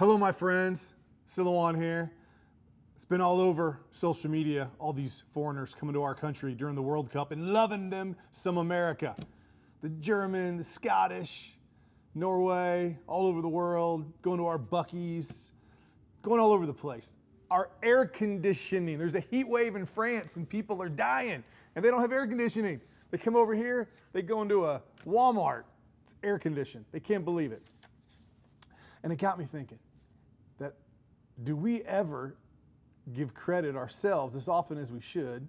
Hello, my friends. Silouan here. It's been all over social media, all these foreigners coming to our country during the World Cup and loving them some America. The German, the Scottish, Norway, all over the world, going to our Buc-ee's, going all over the place. Our air conditioning. There's a heat wave in France and people are dying and they don't have air conditioning. They come over here, they go into a Walmart, it's air conditioned. They can't believe it. And it got me thinking that do we ever give credit ourselves as often as we should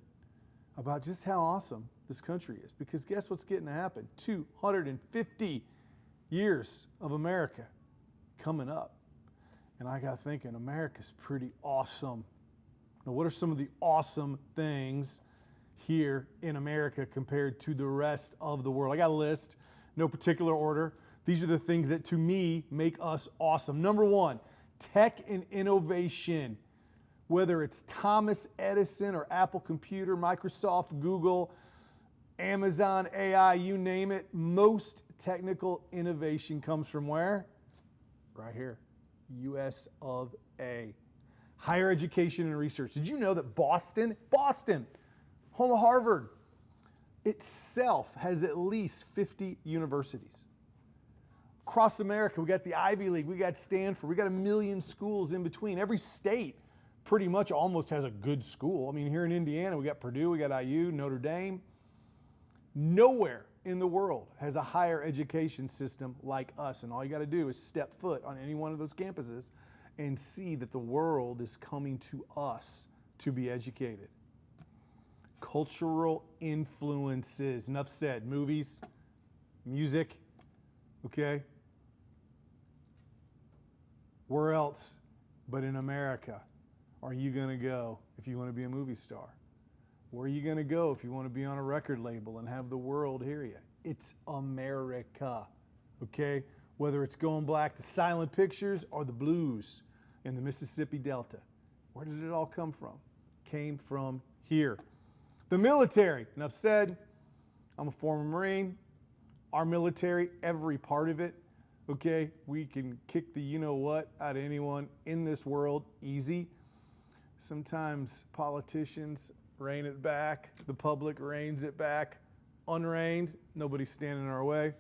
about just how awesome this country is? Because guess what's getting to happen? 250 years of America coming up. And I got thinking, America's pretty awesome. Now, what are some of the awesome things here in America compared to the rest of the world? I got a list, no particular order. These are the things that to me make us awesome. Number one, tech and innovation. Whether it's Thomas Edison or Apple Computer, Microsoft, Google, Amazon, AI, you name it, most technical innovation comes from where? Right here, US of A. Higher education and research. Did you know that Boston, home of Harvard, itself has at least 50 universities? Across America, we got the Ivy League, we got Stanford, we got 1 million schools in between. Every state pretty much almost has a good school. I mean, here in Indiana, we got Purdue, we got IU, Notre Dame. Nowhere in the world has a higher education system like us. And all you got to do is step foot on any one of those campuses and see that the world is coming to us to be educated. Cultural influences. Enough said. Movies, music, okay? Where else but in America are you going to go if you want to be a movie star? Where are you going to go if you want to be on a record label and have the world hear you? It's America, okay? Whether it's going back to silent pictures or the blues in the Mississippi Delta. Where did it all come from? Came from here. The military. Enough said. I'm a former Marine. Our military, every part of it, okay? We can kick the you-know-what out of anyone in this world easy. Sometimes politicians rein it back. The public reins it back. Unreined, nobody's standing in our way.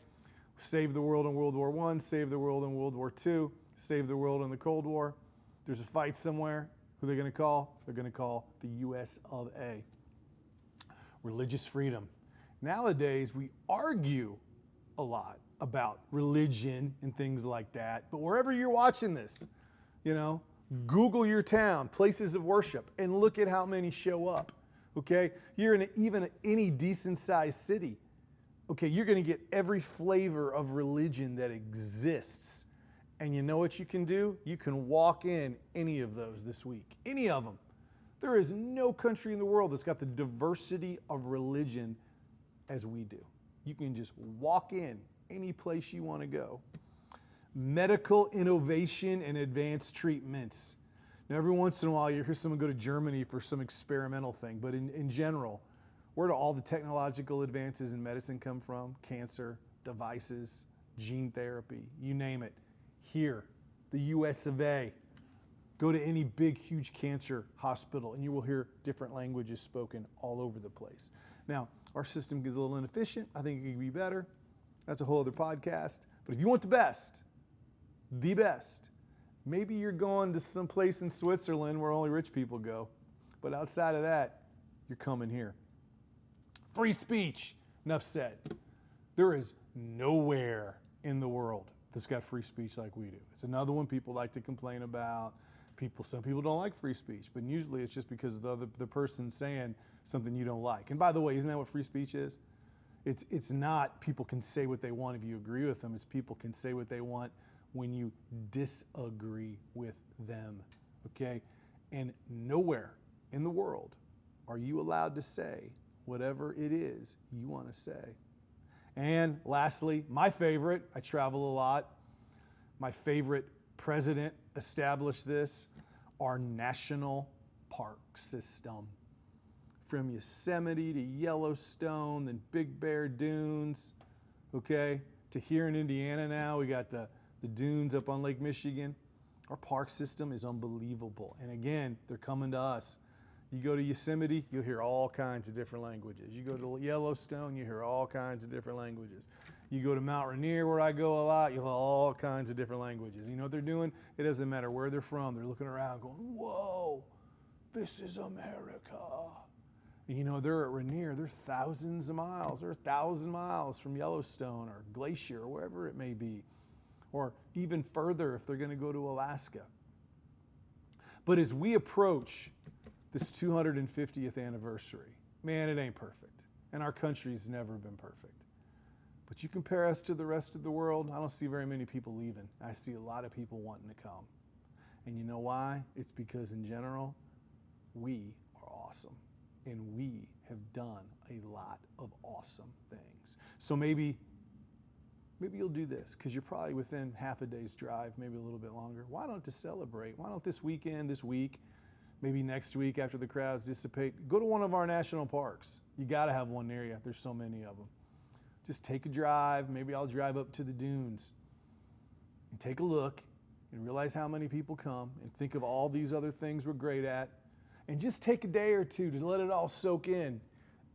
Saved the world in World War I, saved the world in World War II, saved the world in the Cold War. There's a fight somewhere. Who are they going to call? They're going to call the US of A. Religious freedom. Nowadays, we argue a lot about religion and things like that, but wherever you're watching this, you know, Google your town, places of worship, and look at how many show up, okay? You're in even any decent-sized city, okay, you're going to get every flavor of religion that exists. And you know what you can do? You can walk in any of those this week, any of them. There is no country in the world that's got the diversity of religion as we do. You can just walk in any place you want to go. Medical innovation and advanced treatments. Now, every once in a while, you hear someone go to Germany for some experimental thing, but in general, where do all the technological advances in medicine come from? Cancer, devices, gene therapy, you name it. Here, the US of A. Go to any big, huge cancer hospital, and you will hear different languages spoken all over the place. Now, our system is a little inefficient. I think it could be better. That's a whole other podcast. But if you want the best, maybe you're going to some place in Switzerland where only rich people go. But outside of that, you're coming here. Free speech. Enough said. There is nowhere in the world that's got free speech like we do. It's another one people like to complain about. Some people don't like free speech, but usually it's just because the person's saying something you don't like. And by the way, isn't that what free speech is? It's not people can say what they want if you agree with them. It's people can say what they want when you disagree with them, okay? And nowhere in the world are you allowed to say whatever it is you want to say. And lastly, my favorite, I travel a lot. My favorite president established this, our national park system. From Yosemite to Yellowstone, then Big Bear Dunes, okay? To here in Indiana now, we got the dunes up on Lake Michigan. Our park system is unbelievable. And again, they're coming to us. You go to Yosemite, you'll hear all kinds of different languages. You go to Yellowstone, you hear all kinds of different languages. You go to Mount Rainier, where I go a lot, you'll hear all kinds of different languages. You know what they're doing? It doesn't matter where they're from. They're looking around going, whoa, this is America. And you know, they're at Rainier. They're thousands of miles. They're 1,000 miles from Yellowstone or Glacier or wherever it may be. Or even further if they're going to go to Alaska. But as we approach this 250th anniversary, man, it ain't perfect. And our country's never been perfect. But you compare us to the rest of the world, I don't see very many people leaving. I see a lot of people wanting to come. And you know why? It's because in general, we are awesome. And we have done a lot of awesome things. So maybe you'll do this, because you're probably within half a day's drive, maybe a little bit longer. Why don't to celebrate? Why don't this weekend, this week, maybe next week after the crowds dissipate, go to one of our national parks. You got to have one near you. There's so many of them. Just take a drive. Maybe I'll drive up to the dunes and take a look and realize how many people come and think of all these other things we're great at. And just take a day or two to let it all soak in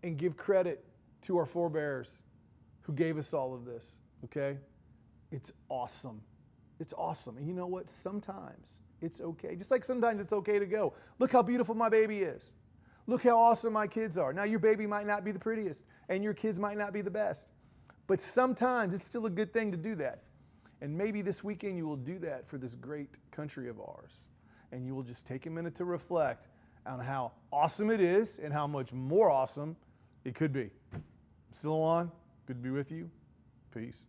and give credit to our forebears who gave us all of this. Okay? It's awesome. It's awesome. And you know what? Sometimes it's okay. Just like sometimes it's okay to go. Look how beautiful my baby is. Look how awesome my kids are. Now your baby might not be the prettiest and your kids might not be the best. But sometimes it's still a good thing to do that. And maybe this weekend you will do that for this great country of ours. And you will just take a minute to reflect on how awesome it is and how much more awesome it could be. Silouan, good to be with you. Peace.